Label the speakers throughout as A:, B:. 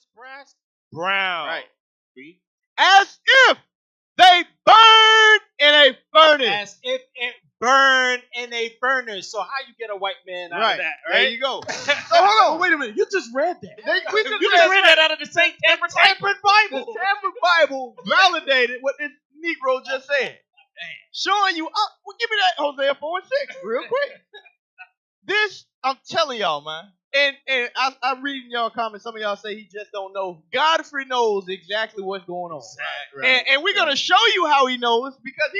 A: polished brass brown.
B: Right.
A: Read.
B: As if they burned in a furnace.
A: As if it burned in a furnace. So how you get a white man out of that, right?
B: There you go. So hold on.
C: Wait a minute. You just read that.
B: We
A: You just read that out of the St. Tampered Bible.
B: The Tampered Bible validated what this Negro just said. Showing you, well, give me that Hosea 4:6 real quick. This, I'm telling y'all, man. And I'm reading y'all comments. Some of y'all say he just don't know. Godfrey knows exactly what's going on.
A: Right.
B: And we're gonna show you how he knows, because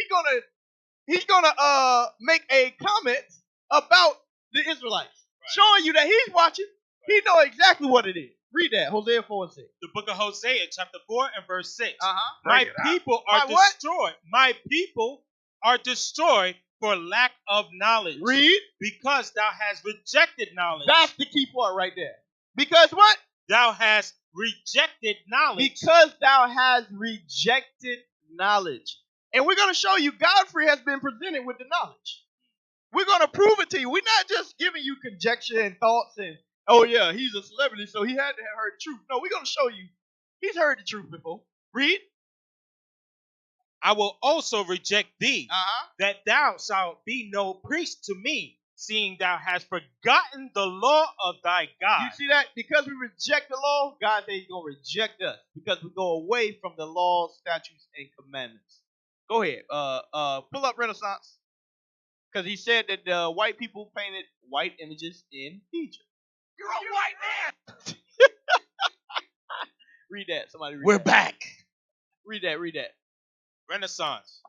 B: he's gonna make a comment about the Israelites, showing you that he's watching. He know exactly what it is. Read that, Hosea 4:6.
A: The book of Hosea, chapter 4 and verse 6.
B: My
A: people are destroyed. My people are destroyed for lack of knowledge.
B: Read.
A: Because thou hast rejected knowledge.
B: That's the key part right there. Because what?
A: Thou hast rejected knowledge.
B: Because thou hast rejected knowledge. And we're going to show you Godfrey has been presented with the knowledge. We're going to prove it to you. We're not just giving you conjecture and thoughts and, oh yeah, he's a celebrity, so he had to have heard the truth. No, we're going to show you he's heard the truth before. Read.
A: I will also reject thee, that thou shalt be no priest to me, seeing thou hast forgotten the law of thy God.
B: You see that? Because we reject the law, God said he's going to reject us, because we go away from the laws, statutes, and commandments. Go ahead. Pull up Renaissance. Because he said that white people painted white images in Egypt.
C: You're a white man.
B: Read that. Somebody read
C: We're
B: that.
C: back.
B: Read that.
A: Renaissance.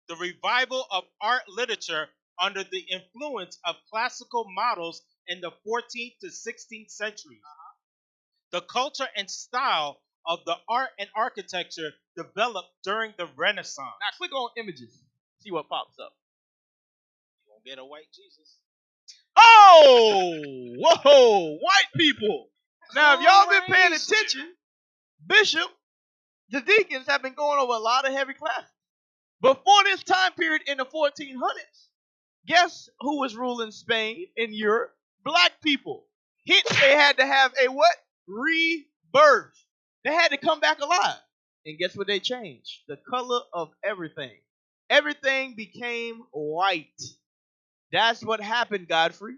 A: The revival of art literature under the influence of classical models in the 14th to 16th centuries. The culture and style of the art and architecture developed during the Renaissance.
B: Now click on images. See what pops up.
A: You won't get a white Jesus.
B: Oh! Whoa! White people. Now, if y'all been paying attention, Bishop, the deacons have been going over a lot of heavy classes. Before this time period in the 1400s, guess who was ruling Spain and Europe? Black people. Hence, they had to have a what? Rebirth. They had to come back alive. And guess what they changed? The color of everything. Everything became white. That's what happened, Godfrey.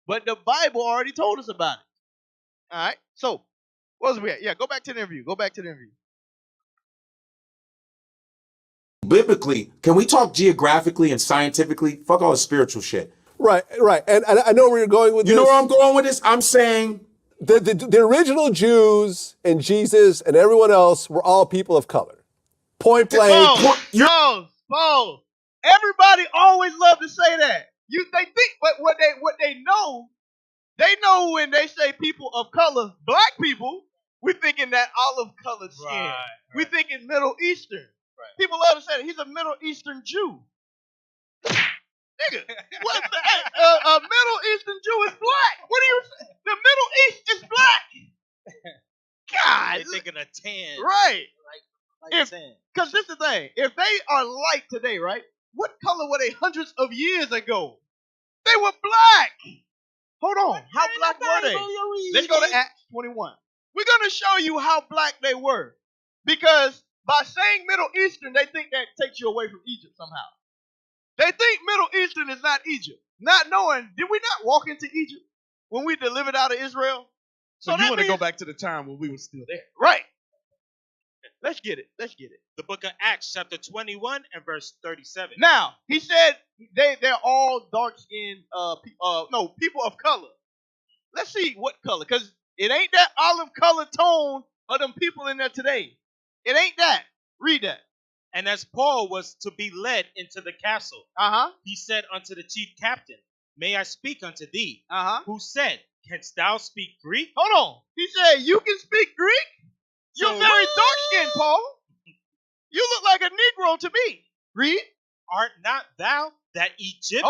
B: But the Bible already told us about it. All right. So, what was we at? Yeah, go back to the interview.
D: Biblically, can we talk geographically and scientifically? Fuck all the spiritual shit.
E: Right. And I know where you're going with this.
D: You know where I'm going with this? I'm saying
E: the original Jews and Jesus and everyone else were all people of color. Point blank.
B: Pause. Everybody always love to say that. They think, but what they know when they say people of color, black people, we're thinking that olive colored skin.
A: Right.
B: We thinking Middle Eastern.
A: Right.
B: People love to say that he's a Middle Eastern Jew. Nigga, what's a Middle Eastern Jew is black. What do you say? The Middle East is black. God.
A: They're thinking of tan.
B: Right.
A: Like tan.
B: Because this is the thing. If they are light today, right? What color were they hundreds of years ago? They were black. Hold on. How black were they? Let's go to Acts 21. We're going to show you how black they were. Because by saying Middle Eastern, they think that takes you away from Egypt somehow. They think Middle Eastern is not Egypt. Not knowing, did we not walk into Egypt when we delivered out of Israel?
C: So you want to go back to the time when we were still there.
B: Right. Let's get it.
A: The book of Acts, chapter 21 and verse 37.
B: Now, he said they're all dark-skinned, people of color. Let's see what color, because it ain't that olive color tone of them people in there today. It ain't that. Read that.
A: And as Paul was to be led into the castle, he said unto the chief captain, May I speak unto thee? Who said, Canst thou speak Greek?
B: Hold on. He said, you can speak Greek? You're very dark-skinned, Paul. You look like a Negro to me. Read.
A: Art not thou that Egyptian?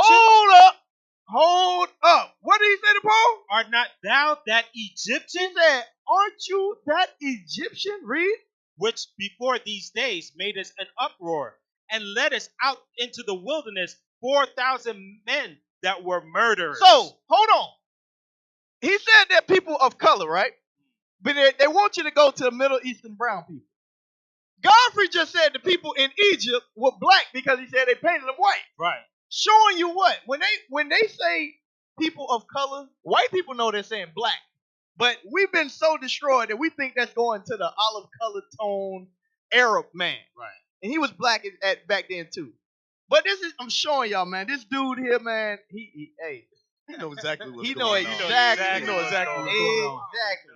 B: Hold up. What did he say to Paul?
A: Art not thou that Egyptian?
B: He said, aren't you that Egyptian? Read.
A: Which before these days made us an uproar and led us out into the wilderness 4,000 men that were murderers.
B: So, hold on. He said they're people of color, right? But they want you to go to the Middle Eastern brown people. Godfrey just said the people in Egypt were black because he said they painted them white.
A: Right.
B: Showing you what? When they say people of color, white people know they're saying black. But we've been so destroyed that we think that's going to the olive colored tone Arab man.
A: Right.
B: And he was black at back then too. But I'm showing y'all, man, this dude here, man, he
C: know exactly what's
B: he
C: going
B: know
C: on.
B: exactly.
C: You know exactly what's going on.
B: Exactly.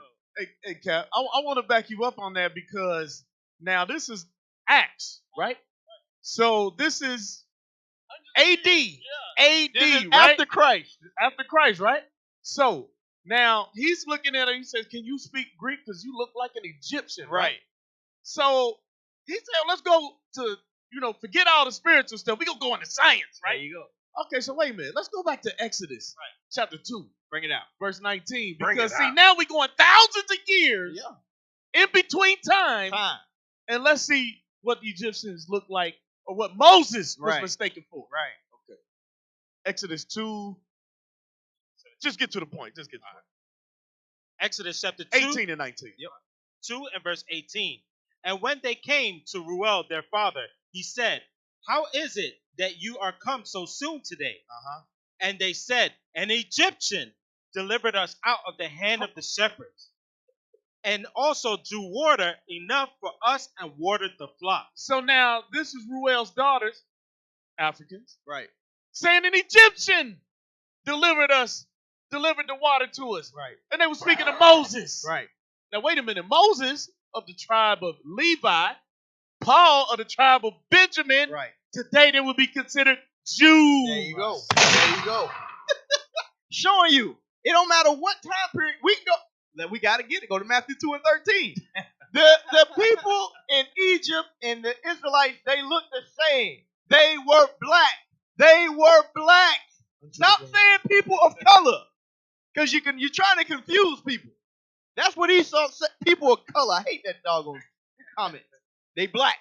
C: Hey, Cap, I want to back you up on that because now this is Acts, right? So this is
B: AD. AD,
C: right?
B: after Christ.
C: After Christ, right? So now he's looking at her. He says, "Can you speak Greek? Because you look like an Egyptian, right?" So he said, "Let's go to forget all the spiritual stuff. We gonna go into science, right?"
B: There you go.
C: Okay, so wait a minute. Let's go back to Exodus, chapter 2.
B: Bring it out.
C: Verse 19.
A: Bring
C: Because
A: it
C: see,
A: out.
C: now we're going thousands of years in between time, and let's see what the Egyptians look like or what Moses was mistaken for.
B: Right.
C: Okay. Exodus 2. Just get to the point. Just get to the point.
A: Exodus chapter 2.
C: 18 and 19. Yep.
A: 2 and verse 18. And when they came to Ruel their father, he said, "How is it that you are come so soon today?" And they said, "An Egyptian delivered us out of the hand of the shepherds, and also drew water enough for us and watered the flock."
C: So now this is Ruel's daughters, Africans,
B: Right.
C: saying an Egyptian delivered the water to us.
B: Right.
C: And they were speaking to Moses.
B: Right.
C: Now wait a minute. Moses of the tribe of Levi, Paul of the tribe of Benjamin.
B: Right.
C: Today they would be considered Jews.
B: There you go. There you go. Showing you. It don't matter what time period we can go. We got to get it. Go to Matthew 2 and 13. The people in Egypt and the Israelites, they look the same. They were black. They were black. Stop saying people of color. Because you're trying to confuse people. That's what Esau said. People of color. I hate that doggone comment. They black.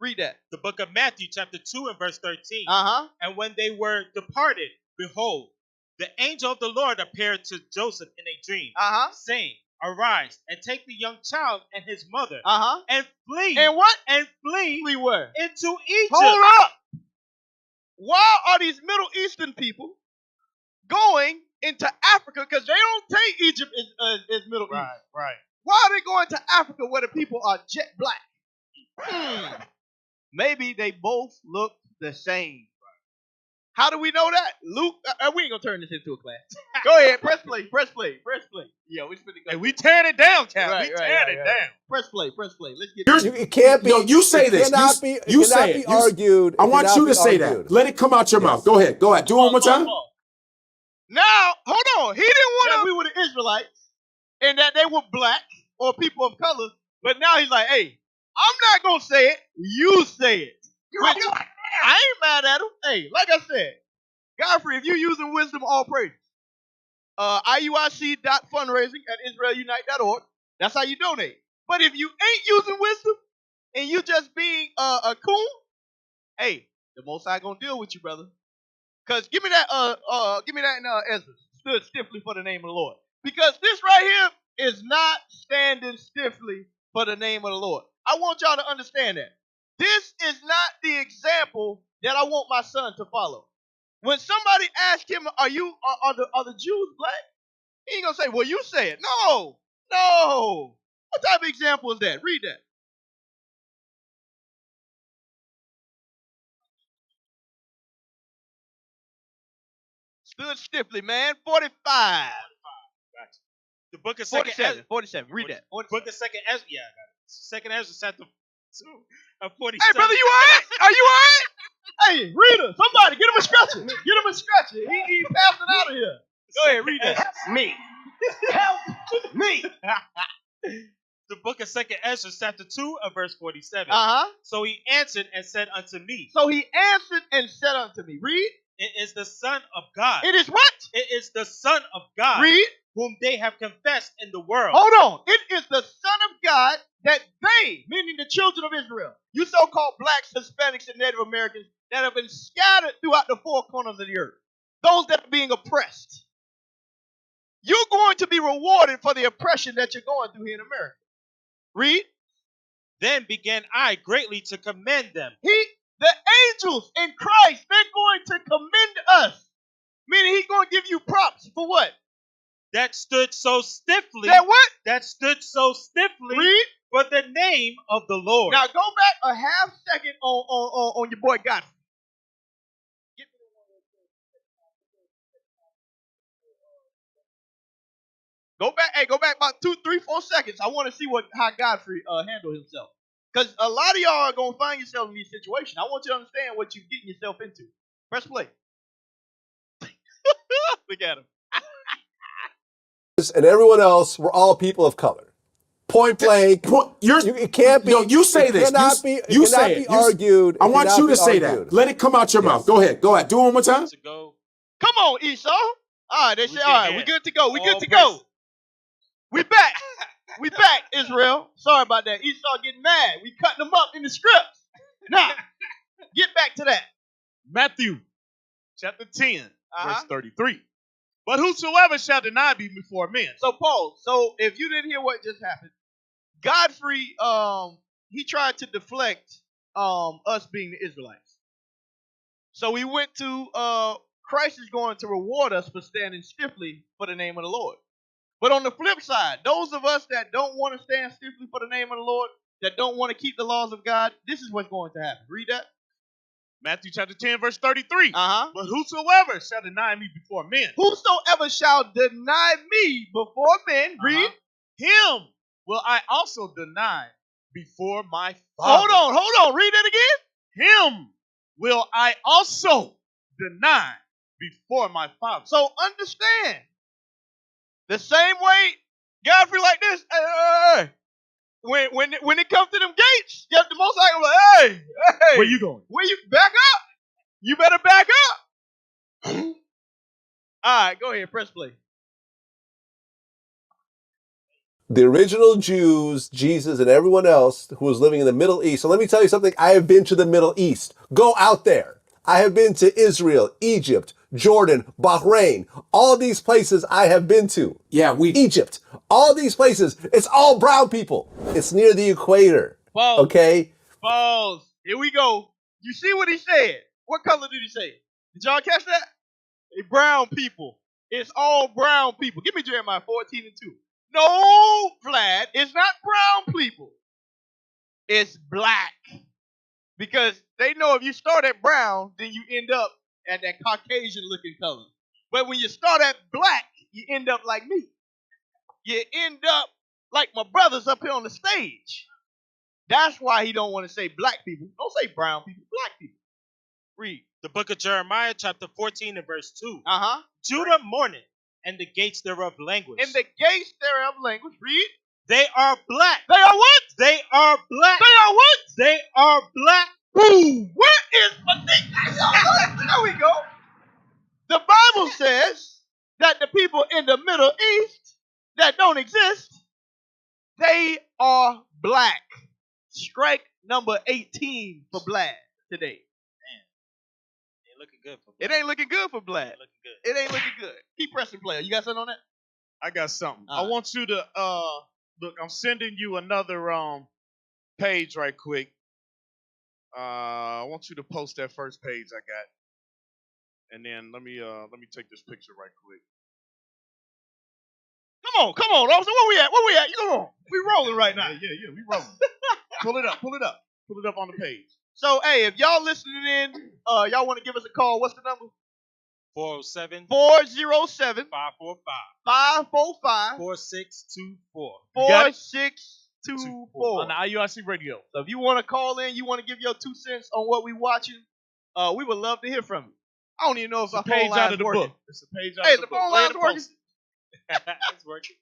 B: Read that.
A: The book of Matthew chapter 2 and verse 13.
B: And
A: when they were departed, behold, the angel of the Lord appeared to Joseph in a dream, saying, "Arise and take the young child and his mother and flee."
B: And what?
A: And flee
B: Flee where?
A: into Egypt.
B: Hold up. Why are these Middle Eastern people going into Africa? Because they don't take Egypt as Middle East.
A: Right.
B: Why are they going to Africa where the people are jet black? Maybe they both look the same. How do we know that? Luke, we ain't gonna turn this into a class. Go ahead, press play. Yeah, we spinning.
C: And we tearing it down, Cap.
B: Right,
C: we tearing it down.
B: Press play. Let's get
E: It can't be.
D: No, you say this. You say it.
E: Argued.
D: I want you to say that. Let it come out your mouth. Go ahead. Do it one more time.
B: Now, hold on. He didn't want that we were the Israelites and that they were black or people of color. But now he's like, hey, I'm not going to say it. You say it. I ain't mad at him. Hey, like I said, Godfrey, if you're using wisdom, all praise. IUIC.fundraising at IsraelUnite.org. That's how you donate. But if you ain't using wisdom and you just being a coon, hey, the Most High gonna deal with you, brother. Cause give me that in Ezra. Stood stiffly for the name of the Lord. Because this right here is not standing stiffly for the name of the Lord. I want y'all to understand that. This is not the example that I want my son to follow. When somebody asks him, are the Jews black? He ain't gonna say, well, you say it. No. What type of example is that? Read that. Stood stiffly, man. 45.
A: Gotcha. The book of
B: 47. Read that. 47.
A: Book of Second Ezra. Yeah, I got it. Second Ezra chapter 2 and 47.
B: Hey, brother, you all right? Are you all right? Hey, reader, somebody, get him a stretcher. He passing out of here. Go ahead, read that. Help me.
A: The book of Second Ezra chapter 2 and verse 47. So he answered and said unto me.
B: Read.
A: It is the Son of God.
B: It is what?
A: It is the Son of God.
B: Read.
A: Whom they have confessed in the world.
B: Hold on. It is the Son of God that they, meaning the children of Israel, you so-called blacks, Hispanics, and Native Americans that have been scattered throughout the four corners of the earth, those that are being oppressed. you're going to be rewarded for the oppression that you're going through here in America. Read.
A: Then began I greatly to commend them.
B: The angels in Christ, they're going to commend us. Meaning he's going to give you props for what?
A: That stood so stiffly.
B: That what?
A: That stood so stiffly.
B: Read.
A: For the name of the Lord.
B: Now go back a half second on your boy Godfrey. Go back about 2, 3, 4 seconds. I want to see how Godfrey handled himself. Because a lot of y'all are going to find yourself in these situations. I want you to understand what you're getting yourself into. Press play. Look at him.
E: And everyone else were all people of color. Point blank. It can't be.
D: No, you say this. You say it.
E: Argued.
D: I want you to say that. Let it come out your mouth. Go ahead. Go ahead. Do it one more time.
B: Come on, Esau. All right, they say, all right, we're good to go. We're good to go. We back. We back, Israel. Sorry about that. Esau getting mad. We cutting them up in the scripts. Now, get back to that.
C: Matthew chapter 10, verse 33. But whosoever shall deny me before men.
B: So, Paul, if you didn't hear what just happened, Godfrey, he tried to deflect us being the Israelites. So we went to Christ is going to reward us for standing stiffly for the name of the Lord. But on the flip side, those of us that don't want to stand stiffly for the name of the Lord, that don't want to keep the laws of God, this is what's going to happen. Read that.
C: Matthew chapter 10, verse 33.
B: Uh-huh.
C: But whosoever shall deny me before men.
B: Whosoever shall deny me before men. Read.
C: Him will I also deny before my Father.
B: Hold on. Read it again.
C: Him will I also deny before my Father.
B: So understand. The same way, Godfrey like this. Hey. When it comes to them gates, the Most High like, hey.
C: Where you going?
B: Where you back up? You better back up. All right, go ahead, press play.
E: The original Jews, Jesus, and everyone else who was living in the Middle East. So let me tell you something. I have been to the Middle East. Go out there. I have been to Israel, Egypt, Jordan, Bahrain. All these places I have been to. Egypt. All these places. It's all brown people. It's near the equator.
B: Pause.
E: Okay?
B: Pause. Here we go. You see what he said? What color did he say? Did y'all catch that? Brown people. It's all brown people. Give me Jeremiah 14:2. No, Vlad, it's not brown people. It's black. Because they know if you start at brown, then you end up at that Caucasian looking color. But when you start at black, you end up like me. You end up like my brothers up here on the stage. That's why he don't want to say black people. Don't say brown people, black people. Read.
A: The book of Jeremiah, chapter 14 and verse 2.
B: Uh-huh.
A: Judah mourneth, and the gates thereof languish.
B: In the gates thereof language. Read.
A: They are black.
B: They are what?
A: They are black.
B: They are what?
A: They are black.
B: Boom. Where is there we go. The Bible says that the people in the Middle East that don't exist, they are black. Strike number 18 for black today.
A: Ain't looking good for black.
B: It ain't looking good for black.
A: It
B: ain't looking good. Keep pressing player. You got something on that?
C: I got something. I want you to look. I'm sending you another page right quick. I want you to post that first page I got, and then let me take this picture right quick.
B: Come on, officer. Where we at? You come on. We rolling right now.
C: Yeah, we rolling. Pull it up on the page.
B: So, hey, if y'all listening in, y'all want to give us a call, what's the number?
A: 407
B: 407
A: 545
B: 545
A: 4624.
B: 4624
C: on the IUIC radio.
B: So if you want to call in, you want to give your 2 cents on what we watching, we would love to hear from you. I don't even know if
C: it's a page out of the book. It's a page out of the book.
B: Hey, the phone line's working.
A: It's working.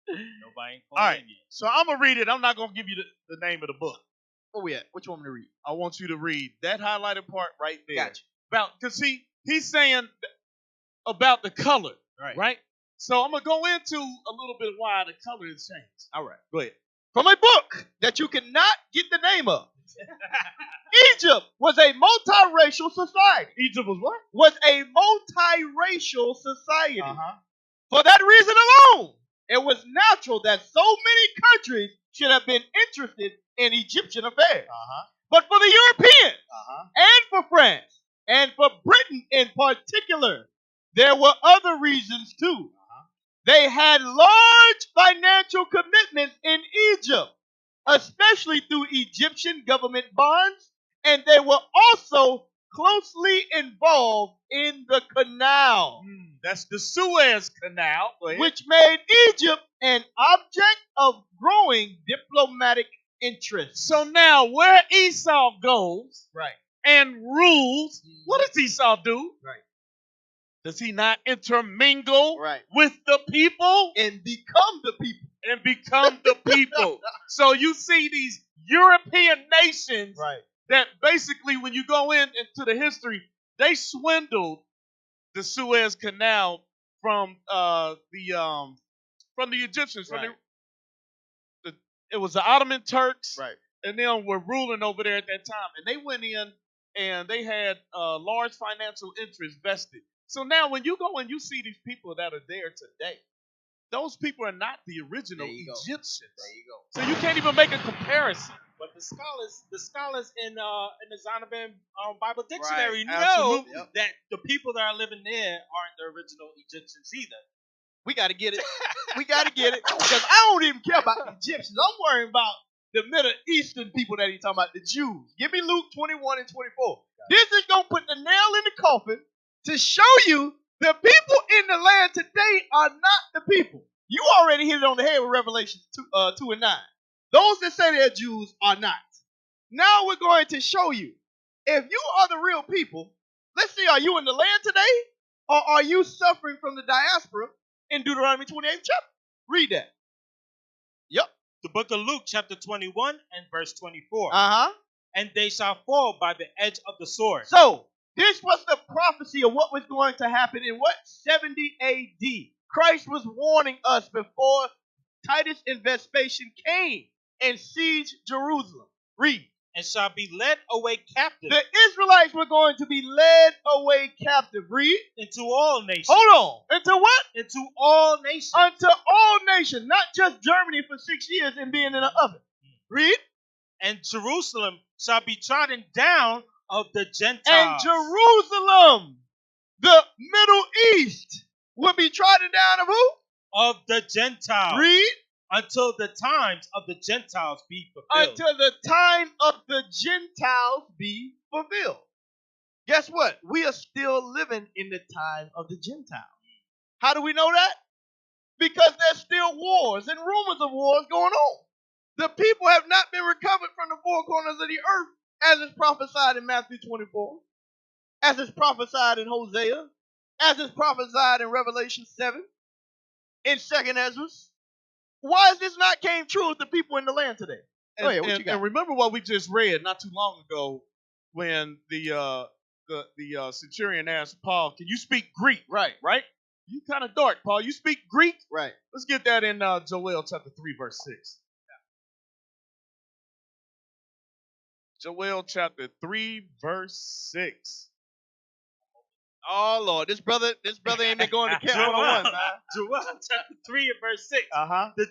A: Nobody ain't
C: all right, yet. So I'm going to read it. I'm not going to give you the name of the book.
B: Where we at? What you want me to read?
C: I want you to read that highlighted part right there.
B: Gotcha.
C: Because he's saying about the color, right? So I'm going to go into a little bit of why the color has changed.
B: All right.
C: Go ahead.
B: From a book that you cannot get the name of. Egypt was a multiracial society.
C: Egypt was what?
B: Was a multiracial society.
C: Uh-huh.
B: For that reason alone, it was natural that so many countries should have been interested in Egyptian affairs. But for the Europeans and for France and for Britain in particular, there were other reasons too. They had large financial commitments in Egypt, especially through Egyptian government bonds, and they were also closely involved in the canal,
C: That's the Suez Canal.
B: which made Egypt an object of growing diplomatic interest.
C: So now, where Esau goes
B: Right.
C: and rules, what does Esau do?
B: Right.
C: Does he not intermingle
B: Right.
C: with the people
B: And become the people.
C: and become the people? So you see these European nations
B: Right.
C: that basically, when you go into the history, they swindled the Suez Canal from the Egyptians. From
B: Right.
C: it was the Ottoman Turks,
B: Right.
C: and them were ruling over there at that time, and they went in and they had large financial interests vested. So now, when you go and you see these people that are there today, those people are not the original
B: There you go.
C: Egyptians.
B: There you go.
C: So you can't even make a comparison.
A: But the scholars in the Zondervan Bible Dictionary know
C: Absolutely.
B: Yep.
A: that the people that are living there aren't the original Egyptians either.
B: We got to get it. We got to get it. Because I don't even care about the Egyptians. I'm worrying about the Middle Eastern people that he's talking about, the Jews. Give me Luke 21 and 24. This is going to put the nail in the coffin to show you the people in the land today are not the people. You already hit it on the head with Revelation 2 and 9. Those that say they're Jews are not. Now we're going to show you. If you are the real people, let's see, are you in the land today? Or are you suffering from the diaspora in Deuteronomy 28th chapter? Read that. Yep.
A: The book of Luke, chapter 21 and verse 24.
B: Uh-huh.
A: And they shall fall by the edge of the sword.
B: So, this was the prophecy of what was going to happen in what? 70 A.D. Christ was warning us before Titus and Vespasian came and sieged Jerusalem. Read.
A: And shall be led away captive
B: The Israelites were going to be led away captive. Read.
A: into all nations.
B: Hold on. Into what?
A: Into all nations.
B: Unto all nations, not just Germany for 6 years and being in an oven. Read.
A: And Jerusalem shall be trodden down of the Gentiles.
B: And Jerusalem, the Middle East, will be trodden down of who?
A: Of the Gentiles.
B: Read.
A: Until the times of the Gentiles be fulfilled.
B: Until the time of the Gentiles be fulfilled. Guess what? We are still living in the time of the Gentiles. How do we know that? Because there's still wars and rumors of wars going on. The people have not been recovered from the four corners of the earth, as is prophesied in Matthew 24, as is prophesied in Hosea, as is prophesied in Revelation 7, in 2nd Ezra. Why has this not came true with the people in the land today? Go ahead, what you got?
C: And remember what we just read not too long ago when the centurion asked Paul, "Can you speak Greek?"
B: Right.
C: Right? You kind of dark, Paul. You speak Greek?
B: Right.
C: Let's get that in Joel chapter 3, verse 6. Joel chapter 3, verse 6.
B: Oh Lord, this brother ain't been going to camp
A: Joel,
B: 101, man.
A: Joel chapter 3 and verse 6.
C: Uh-huh.
A: The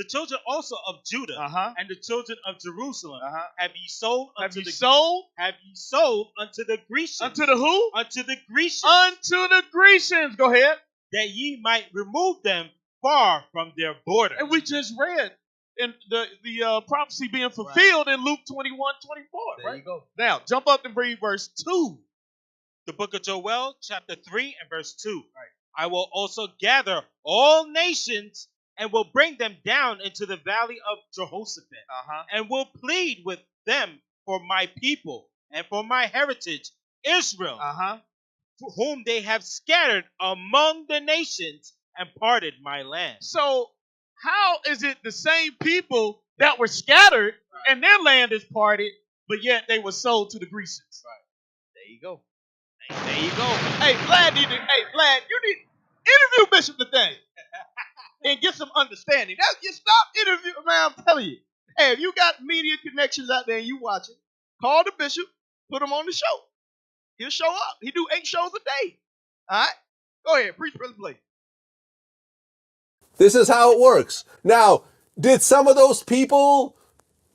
A: children also of Judah
C: Uh-huh.
A: and the children of Jerusalem
C: Uh-huh.
A: have ye sold
C: Have
A: unto
C: you
A: the
C: sold?
A: have ye sold unto the Grecians.
C: Unto the who?
A: Unto the Grecians.
C: Unto the Grecians. Go ahead.
A: That ye might remove them far from their border.
C: And we just read in the prophecy being fulfilled in Luke 21, 24.
B: There
C: Right?
B: you go.
C: Now, jump up and read verse 2.
A: The book of Joel, chapter 3 and verse 2. Right. I will also gather all nations and will bring them down into the valley of Jehoshaphat, and will plead with them for my people and for my heritage, Israel, whom they have scattered among the nations and parted my land.
C: So, how is it the same people that were scattered and their land is parted, but yet they were sold to the Grecians?
B: Right. There you go.
A: There you go.
B: Hey, Vlad, you need interview Bishop today and get some understanding. You stop interviewing, man. I'm telling you. Hey, if you got media connections out there and you watching, call the bishop, put him on the show. He'll show up. He do 8 shows a day. All right, go ahead, preach, brother, play.
E: This is how it works. Now, did some of those people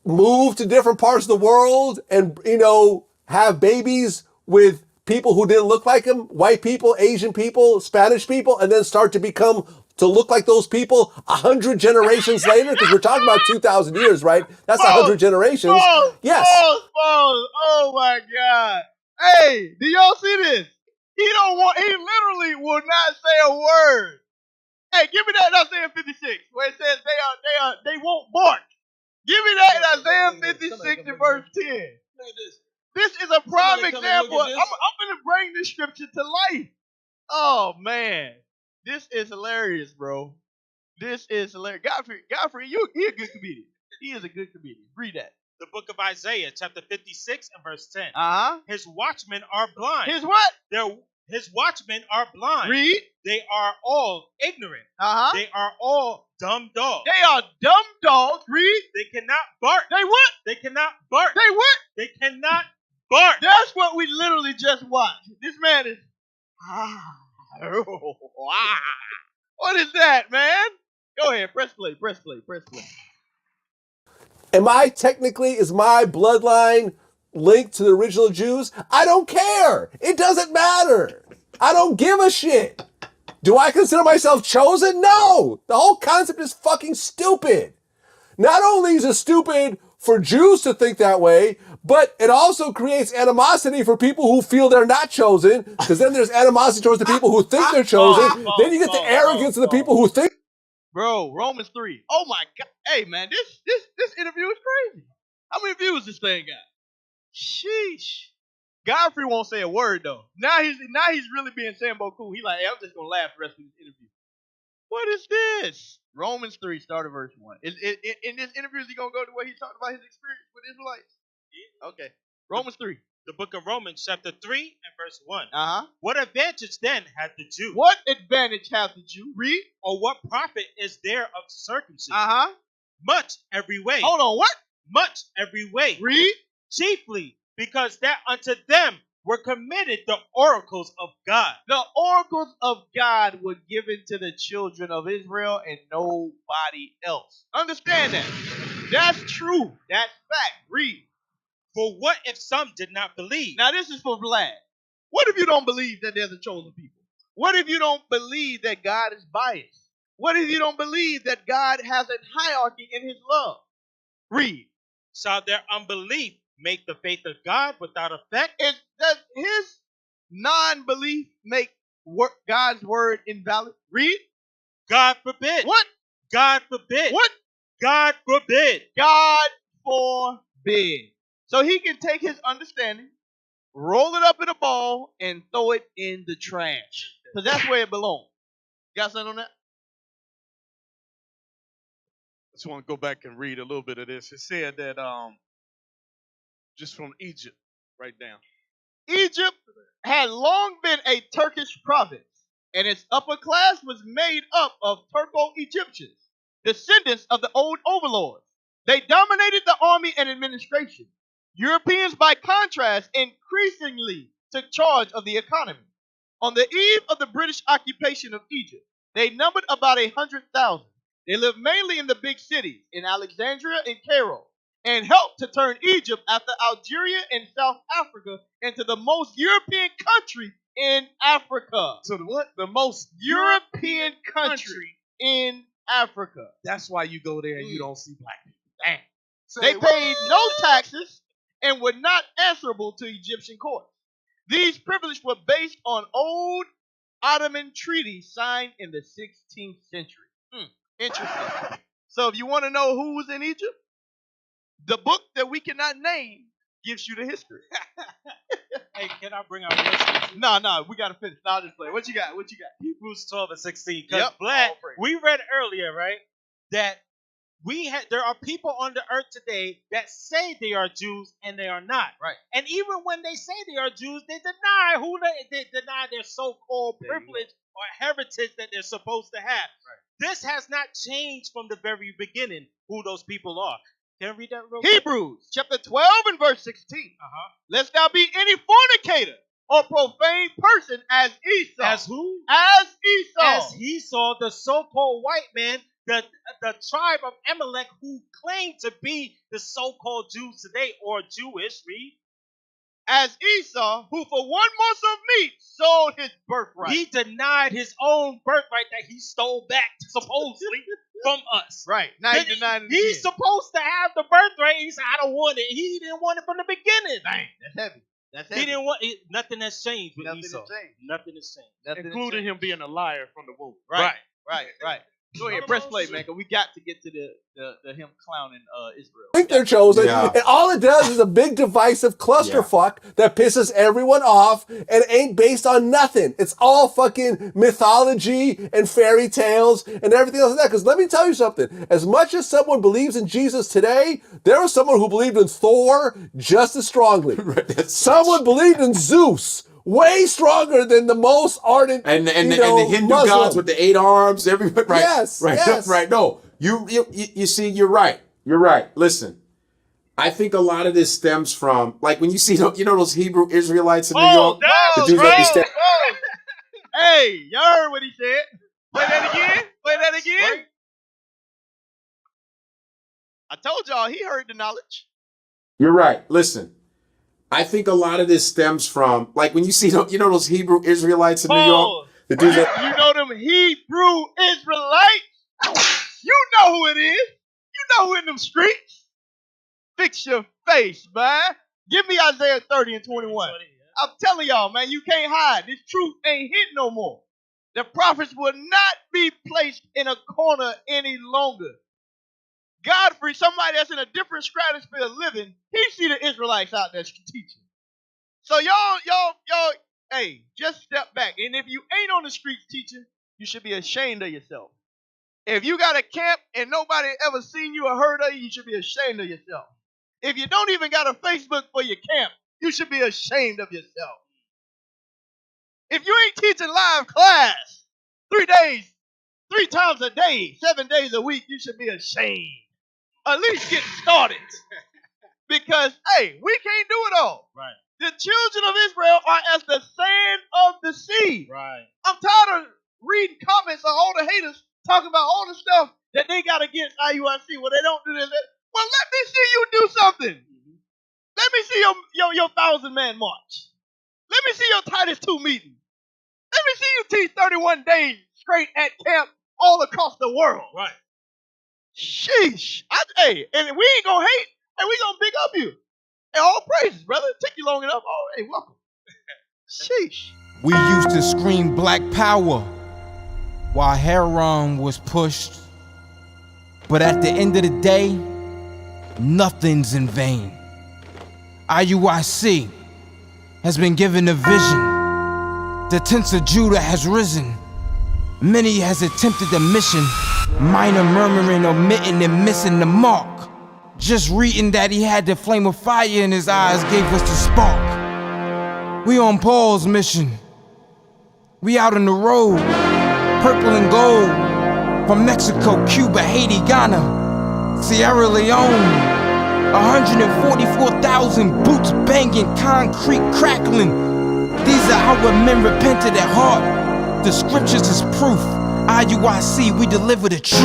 E: move to different parts of the world and, have babies with people who didn't look like them? White people, Asian people, Spanish people, and then start to look like those people 100 generations later? Because we're talking about 2,000 years, right? That's 100 generations. Yes.
B: Oh my God. Hey, do y'all see this? He literally will not say a word. Hey, give me that in Isaiah 56, where it says they won't bark. Give me that in Isaiah 56 and verse 10.
C: Look at this.
B: This is a prime
C: Somebody come and
B: example.
C: look
B: I'm
C: at this.
B: going to bring this scripture to life. Oh, man. This is hilarious, bro. This is hilarious. Godfrey, he a good comedian. He is a good comedian. Read that.
A: The book of Isaiah, chapter 56 and verse 10.
B: Uh-huh.
A: His watchmen are blind.
B: His what?
A: His watchmen are blind.
B: Read.
A: They are all ignorant.
B: Uh-huh.
A: They are all dumb dogs.
B: They are dumb dogs. Read.
A: They cannot bark.
B: They what?
A: They cannot bark.
B: They what?
A: They cannot bark.
B: That's what we literally just watched. This man is... What is that, man? Go ahead. Press play.
E: Is my bloodline linked to the original Jews? I don't care. It doesn't matter. I don't give a shit. Do I consider myself chosen? No. The whole concept is fucking stupid. Not only is it stupid for Jews to think that way, but it also creates animosity for people who feel they're not chosen, because then there's animosity towards the people who think they're chosen. Then you get the arrogance of the people who think.
B: Bro, Romans 3. Oh my God. Hey man, this interview is crazy. How many views this thing got? Sheesh. Godfrey won't say a word though. Now he's really being Sambo cool. He's like, hey, I'm just gonna laugh the rest of this interview. What is this? Romans 3, start at verse 1. In this interview, is he gonna go to where he talked about his experience with Israelites? Yeah. Okay. Romans 3.
A: The book of Romans, chapter 3 and verse 1.
B: Uh-huh.
A: What advantage then hath the Jew?
B: What advantage hath the Jew? Read.
A: Or what profit is there of circumcision?
B: Uh-huh.
A: Much every way.
B: Hold on, what?
A: Much every way.
B: Read.
A: Chiefly because that unto them were committed the oracles of God.
B: The oracles of God were given to the children of Israel and nobody else. Understand that. That's true. That's fact. Read.
A: For what if some did not believe?
B: Now this is for Vlad. What if you don't believe that there's a chosen people? What if you don't believe that God is biased? What if you don't believe that God has a hierarchy in his love? Read.
A: Shall their unbelief make the faith of God without effect?
B: Does his non-belief make God's word invalid? Read.
A: God forbid.
B: What?
A: God forbid.
B: What?
A: God forbid.
B: God forbid. So he can take his understanding, roll it up in a ball, and throw it in the trash. Because that's where it belongs. You got something on that?
C: I just want to go back and read a little bit of this. It said that just from Egypt, right down.
B: Egypt had long been a Turkish province, and its upper class was made up of Turco-Egyptians, descendants of the old overlords. They dominated the army and administration. Europeans, by contrast, increasingly took charge of the economy. On the eve of the British occupation of Egypt, they numbered about 100,000. They lived mainly in the big cities, in Alexandria and Cairo, and helped to turn Egypt after Algeria and South Africa into the most European country in Africa.
C: So the what? The most
B: European country in Africa.
C: That's why you go there and you don't see black people. Dang.
B: They paid no taxes and were not answerable to Egyptian courts. These privileges were based on old Ottoman treaties signed in the 16th century. Interesting. So if you want to know who was in Egypt, the book that we cannot name gives you the history.
A: Hey, can I bring out this?
B: No, we got to finish. No, I'll just play. What you got?
A: Hebrews 12 and 16. Because
B: Yep.
A: Vlad, we read earlier, right, that there are people on the earth today that say they are Jews and they are not.
B: Right.
A: And even when they say they are Jews, they deny they deny their so-called privilege or heritage that they're supposed to have.
B: Right.
A: This has not changed from the very beginning who those people are. Can I read that real quick?
B: Hebrews chapter 12 and verse 16.
A: Uh-huh.
B: Lest thou be any fornicator, or profane person as Esau.
A: As who?
B: As Esau.
A: As Esau, the so-called white man, the tribe of Amalek, who claimed to be the so-called Jews today, or Jewish, read.
B: As Esau, who for 1 morsel of meat sold his birthright.
A: He denied his own birthright that he stole back, supposedly, from us.
B: Right. Now he denied it
A: He's
B: again.
A: supposed to have the birthright. He said, I don't want it. He didn't want it from the beginning.
B: Dang, that's heavy. That's heavy.
A: He didn't want it. Nothing has changed with
B: Nothing
A: Esau.
B: has changed.
A: Nothing has changed.
B: Nothing
C: Including him being a liar from the womb.
B: Right. Go ahead, breastplate, man, because we got to get to the him clowning Israel.
E: think they're chosen,
D: Yeah.
E: and all it does is a big divisive clusterfuck that pisses everyone off and ain't based on nothing. It's all fucking mythology and fairy tales and everything else like that. Because let me tell you something. As much as someone believes in Jesus today, there was someone who believed in Thor just as strongly. Someone believed in Zeus way stronger than the most ardent
D: and the Hindu
E: Muslim.
D: gods with the 8 arms, everybody. Right?
E: Yes,
D: right,
E: yes.
D: right. No, you see, you're right. You're right. Listen, I think a lot of this stems from, like, when you see, those Hebrew Israelites in New York, the dudes that be standing.
B: Hey, y'all heard what he said. Play that again. Play that again.
A: Right.
B: I told y'all he heard the knowledge.
D: You're right. Listen, I think a lot of this stems from, like, when you see, those Hebrew Israelites in New York, the dudes that,
B: You know them Hebrew Israelites? You know who it is. You know who in them streets. Fix your face, man. Give me Isaiah 30 and 21. I'm telling y'all, man, you can't hide. This truth ain't hit no more. The prophets will not be placed in a corner any longer. Godfrey, somebody that's in a different stratosphere of living, he see the Israelites out there teaching. So y'all, hey, just step back. And if you ain't on the streets teaching, you should be ashamed of yourself. If you got a camp and nobody ever seen you or heard of you, you should be ashamed of yourself. If you don't even got a Facebook for your camp, you should be ashamed of yourself. If you ain't teaching live class 3 days, 3 times a day, 7 days a week, you should be ashamed. At least get started. Because, hey, we can't do it all.
A: Right.
B: The children of Israel are as the sand of the sea.
A: Right.
B: I'm tired of reading comments on all the haters talking about all the stuff that they got against IUIC. Well, they don't do this. Well, let me see you do something.
A: Mm-hmm.
B: Let me see your 1,000-man march. Let me see your Titus 2 meeting. Let me see you teach 31 days straight at camp all across the world.
A: Right.
B: Sheesh. Hey, and we ain't gonna hate, and we gonna big up you. And all praises, brother. It took you long enough. Oh, hey, welcome. Sheesh.
F: We used to scream black power while Heron was pushed. But at the end of the day, nothing's in vain. IUIC has been given a vision. The tents of Judah has risen. Many has attempted the mission, minor murmuring, omitting, and missing the mark. Just reading that he had the flame of fire in his eyes gave us the spark. We on Paul's mission. We out on the road, purple and gold, from Mexico, Cuba, Haiti, Ghana, Sierra Leone. 144,000 boots banging, concrete crackling. These are our men repented at heart. The scriptures is proof. IUIC, we deliver the truth.